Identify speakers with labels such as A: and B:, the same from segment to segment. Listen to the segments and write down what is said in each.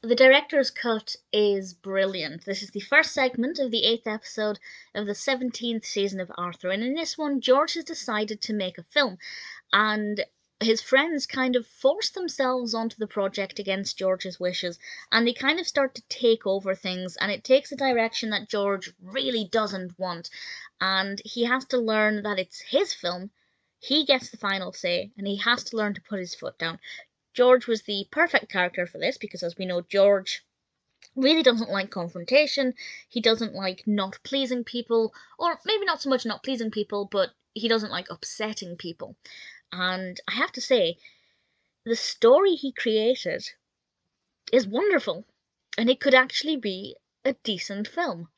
A: The director's cut is brilliant. This is the first segment of the 8th episode of the 17th season of Arthur, and in this one, George has decided to make a film, and his friends kind of force themselves onto the project against George's wishes, and they kind of start to take over things, and it takes a direction that George really doesn't want, and he has to learn that it's his film, he gets the final say, and he has to learn to put his foot down. George was the perfect character for this because, as we know, George really doesn't like confrontation. He doesn't like not pleasing people, or maybe not so much not pleasing people, but he doesn't like upsetting people. And I have to say, the story he created is wonderful, and it could actually be a decent film.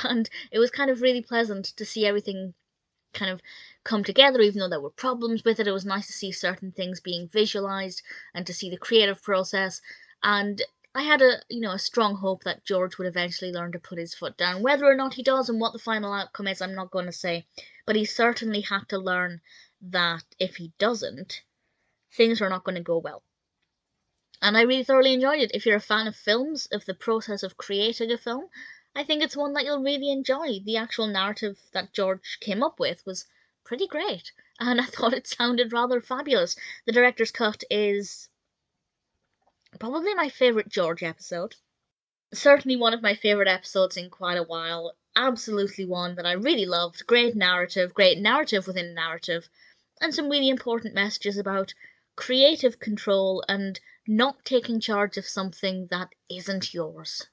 A: And it was kind of really pleasant to see everything kind of come together, even though there were problems with it. It was nice to see certain things being visualized and to see the creative process. And I had a strong hope that George would eventually learn to put his foot down. Whether or not he does and what the final outcome is, I'm not going to say. But he certainly had to learn that if he doesn't, things are not going to go well. And I really thoroughly enjoyed it. If you're a fan of films, of the process of creating a film, I think it's one that you'll really enjoy. The actual narrative that George came up with was pretty great, and I thought it sounded rather fabulous. The director's cut is probably my favourite George episode. Certainly one of my favourite episodes in quite a while. Absolutely one that I really loved. Great narrative within narrative, and some really important messages about creative control and not taking charge of something that isn't yours.